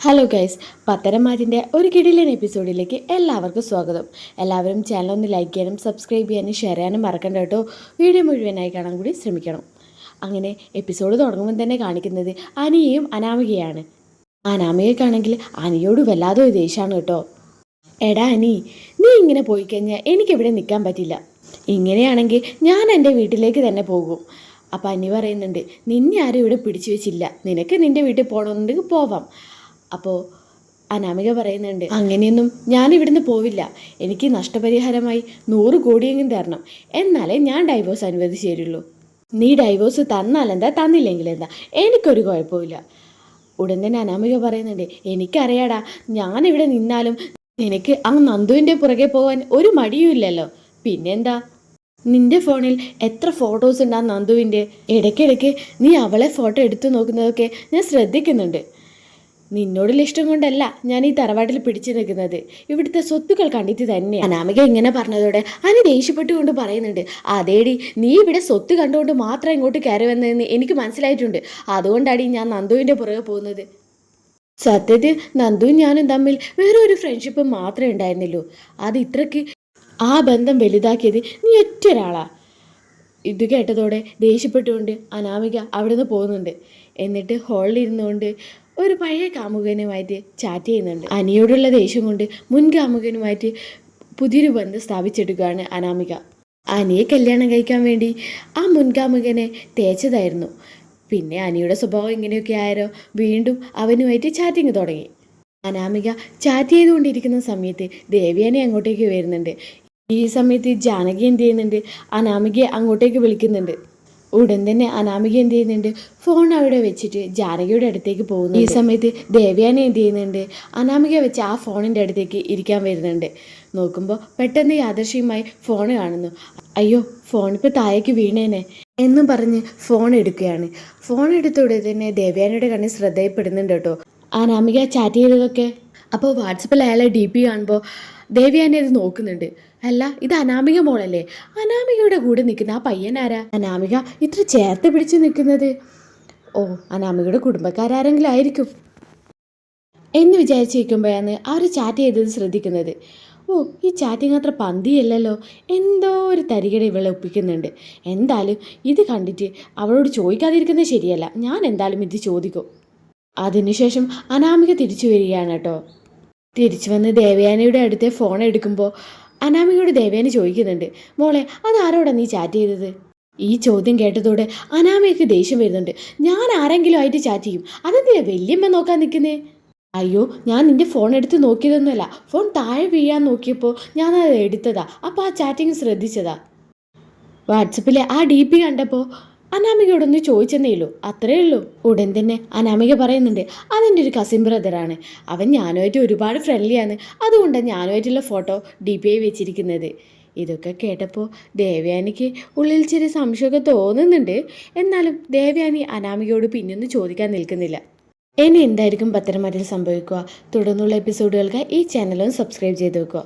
Hello guys, പത്തരമാറ്റിൻ്റെ ഒരു കിടിലൻ എപ്പിസോഡിലേക്ക് എല്ലാവർക്കും സ്വാഗതം. എല്ലാവരും ചാനൽ ഒന്ന് ലൈക്ക് ചെയ്യാനും സബ്സ്ക്രൈബ് ചെയ്യാനും ഷെയർ ചെയ്യാനും മറക്കണ്ട കേട്ടോ. വീഡിയോ മുഴുവനായി കാണാൻ കൂടി ശ്രമിക്കണം. അങ്ങനെ എപ്പിസോഡ് തുടങ്ങുമ്പോൾ തന്നെ കാണിക്കുന്നത് അനിയെയും അനാമികയാണ്. അനാമികയ്ക്കാണെങ്കിൽ അനിയോട് വല്ലാതെ ഒരു ദേഷ്യമാണ് കേട്ടോ. എടാ അനി, നീ ഇങ്ങനെ പോയി കഴിഞ്ഞാൽ എനിക്കിവിടെ നിൽക്കാൻ പറ്റില്ല. ഇങ്ങനെയാണെങ്കിൽ ഞാൻ എൻ്റെ വീട്ടിലേക്ക് തന്നെ പോകും. അപ്പം അനി പറയുന്നുണ്ട്, നിന്നെ ആരും ഇവിടെ പിടിച്ചു വെച്ചില്ല, നിനക്ക് നിൻ്റെ വീട്ടിൽ പോകണമെന്നുണ്ടെങ്കിൽ പോവാം. അപ്പോൾ അനാമിക പറയുന്നുണ്ട്, അങ്ങനെയൊന്നും ഞാനിവിടുന്ന് പോവില്ല. എനിക്ക് നഷ്ടപരിഹാരമായി 100 കോടിയെങ്കിലും തരണം, എന്നാലേ ഞാൻ ഡൈവോഴ്സ് അനുവദിച്ചു തരുള്ളൂ. നീ ഡൈവോഴ്സ് തന്നാലെന്താ തന്നില്ലെങ്കിലെന്താ, എനിക്കൊരു കുഴപ്പമില്ല. ഉടൻ തന്നെ അനാമിക പറയുന്നുണ്ട്, എനിക്കറിയാടാ, ഞാനിവിടെ നിന്നാലും നിനക്ക് ആ നന്ദുവിൻ്റെ പുറകെ പോകാൻ ഒരു മടിയുമില്ലല്ലോ. പിന്നെന്താ, നിന്റെ ഫോണിൽ എത്ര ഫോട്ടോസ് ഉണ്ട് ആ നന്ദുവിൻ്റെ. ഇടയ്ക്കിടയ്ക്ക് നീ അവളെ ഫോട്ടോ എടുത്തു നോക്കുന്നതൊക്കെ ഞാൻ ശ്രദ്ധിക്കുന്നുണ്ട്. നിന്നോടുള്ള ഇഷ്ടം കൊണ്ടല്ല ഞാൻ ഈ തറവാട്ടിൽ പിടിച്ചു നിൽക്കുന്നത്, ഇവിടുത്തെ സ്വത്തുക്കൾ കണ്ടിട്ട് തന്നെ. അനാമിക ഇങ്ങനെ പറഞ്ഞതോടെ അനി ദേഷ്യപ്പെട്ടുകൊണ്ട് പറയുന്നുണ്ട്, അതേടി, നീ ഇവിടെ സ്വത്ത് കണ്ടുകൊണ്ട് മാത്രം ഇങ്ങോട്ട് കയറി വന്നതെന്ന് എനിക്ക് മനസ്സിലായിട്ടുണ്ട്. അതുകൊണ്ടാണ് ഞാൻ നന്ദുവിൻ്റെ പുറകെ പോകുന്നത്. സത്യത്തിൽ നന്ദുവും ഞാനും തമ്മിൽ വേറെ ഒരു ഫ്രണ്ട്ഷിപ്പ് മാത്രമേ ഉണ്ടായിരുന്നുള്ളൂ. അത് ഇത്രയ്ക്ക് ആ ബന്ധം വലുതാക്കിയത് നീ ഒറ്റ ഒരാളാ. ഇത് കേട്ടതോടെ ദേഷ്യപ്പെട്ടുകൊണ്ട് അനാമിക അവിടെ നിന്ന് പോകുന്നുണ്ട്. എന്നിട്ട് ഹാളിൽ ഇരുന്നുകൊണ്ട് ഒരു പഴയ കാമുകനുമായിട്ട് ചാറ്റ് ചെയ്യുന്നുണ്ട്. അനിയോടുള്ള ദേഷ്യം കൊണ്ട് മുൻ കാമുകനുമായിട്ട് പുതിയൊരു ബന്ധം സ്ഥാപിച്ചെടുക്കുകയാണ് അനാമിക. അനിയെ കല്യാണം കഴിക്കാൻ വേണ്ടി ആ മുൻകാമുകനെ തേച്ചതായിരുന്നു. പിന്നെ അനിയുടെ സ്വഭാവം ഇങ്ങനെയൊക്കെ ആയാലോ വീണ്ടും അവനുമായിട്ട് ചാറ്റിങ് തുടങ്ങി. അനാമിക ചാറ്റ് ചെയ്തുകൊണ്ടിരിക്കുന്ന സമയത്ത് ദേവ്യാനി അങ്ങോട്ടേക്ക് വരുന്നുണ്ട്. ഈ സമയത്ത് ജാനകി എന്ത് ചെയ്യുന്നുണ്ട്, അനാമികയെ അങ്ങോട്ടേക്ക് വിളിക്കുന്നുണ്ട്. ഉടൻ തന്നെ അനാമിക എന്ത് ചെയ്യുന്നുണ്ട്, ഫോൺ അവിടെ വെച്ചിട്ട് ജാനകിയുടെ അടുത്തേക്ക് പോകുന്നു. ഈ സമയത്ത് ദേവ്യാനി എന്ത് ചെയ്യുന്നുണ്ട്, അനാമിക വെച്ച് ആ ഫോണിൻ്റെ അടുത്തേക്ക് ഇരിക്കാൻ വരുന്നുണ്ട്. നോക്കുമ്പോൾ പെട്ടെന്ന് യാദൃശ്യമായി ഫോൺ കാണുന്നു. അയ്യോ, ഫോണിപ്പോൾ താഴേക്ക് വീണേനെ എന്നും പറഞ്ഞ് ഫോൺ എടുക്കുകയാണ്. ഫോൺ എടുത്തോടെ തന്നെ ദേവ്യാനിയുടെ കണ്ണിൽ ശ്രദ്ധയപ്പെടുന്നുണ്ട് കേട്ടോ അനാമിക ചാറ്റ് ചെയ്തതൊക്കെ. അപ്പോൾ വാട്സപ്പിൽ അയാളെ DP കാണുമ്പോൾ ദേവ്യാനി അത് നോക്കുന്നുണ്ട്. അല്ല, ഇത് അനാമിക മോളല്ലേ? അനാമികയുടെ കൂടെ നിൽക്കുന്ന ആ പയ്യനാരാ? അനാമിക ഇത്ര ചേർത്ത് പിടിച്ച് നിൽക്കുന്നത്? ഓ, അനാമികയുടെ കുടുംബക്കാരെങ്കിലും ആയിരിക്കും എന്ന് വിചാരിച്ചിരിക്കുമ്പോഴാണ് അവർ ചാറ്റ് ചെയ്തത് ശ്രദ്ധിക്കുന്നത്. ഓ, ഈ ചാറ്റിങ് അത്ര പന്തിയല്ലല്ലോ, എന്തോ ഒരു തരികട ഇവളെ ഒപ്പിക്കുന്നുണ്ട്. എന്തായാലും ഇത് കണ്ടിട്ട് അവളോട് ചോദിക്കാതിരിക്കുന്നത് ശരിയല്ല. ഞാൻ എന്തായാലും ഇത് ചോദിക്കും. അതിനുശേഷം അനാമിക തിരിച്ചു വരികയാണ് കേട്ടോ. തിരിച്ചു വന്ന് ദേവയാനിയുടെ അടുത്ത് ഫോൺ എടുക്കുമ്പോൾ അനാമികയോട് ദേവയാനി ചോദിക്കുന്നുണ്ട്, മോളെ അതാരോടാ നീ ചാറ്റ് ചെയ്തത്? ഈ ചോദ്യം കേട്ടതോടെ അനാമികയ്ക്ക് ദേഷ്യം വരുന്നുണ്ട്. ഞാൻ ആരെങ്കിലും ആയിട്ട് ചാറ്റ് ചെയ്യും, അതെന്തിനാ വല്യമ്മ നോക്കാൻ നിൽക്കുന്നേ? അയ്യോ, ഞാൻ നിന്റെ ഫോൺ എടുത്ത് നോക്കിയതൊന്നുമല്ല, ഫോൺ താഴെ വീഴാൻ നോക്കിയപ്പോൾ ഞാനത് എടുത്തതാ. അപ്പോൾ ആ ചാറ്റിങ് ശ്രദ്ധിച്ചതാ. വാട്സപ്പിലെ ആ DP കണ്ടപ്പോൾ അനാമികയോടൊന്ന് ചോദിച്ചെന്നേ ഉള്ളൂ, അത്രയേ ഉള്ളൂ. ഉടൻ തന്നെ അനാമിക പറയുന്നുണ്ട്, അതെൻ്റെ ഒരു കസിൻ ബ്രദറാണ്, അവൻ ഞാനുമായിട്ട് ഒരുപാട് ഫ്രണ്ട്ലിയാണ്, അതുകൊണ്ടാണ് ഞാനുമായിട്ടുള്ള ഫോട്ടോ DP ആയി വെച്ചിരിക്കുന്നത്. ഇതൊക്കെ കേട്ടപ്പോൾ ദേവയാനിക്ക് ഉള്ളിൽ ചെറിയ സംശയമൊക്കെ തോന്നുന്നുണ്ട്. എന്നാലും ദേവയാനി അനാമികയോട് പിന്നൊന്നും ചോദിക്കാൻ നിൽക്കുന്നില്ല. ഇനി എന്തായിരിക്കും പത്തരമാറ്റിൽ സംഭവിക്കുക? തുടർന്നുള്ള എപ്പിസോഡുകൾക്ക് ഈ ചാനലും സബ്സ്ക്രൈബ് ചെയ്ത് വെക്കുക.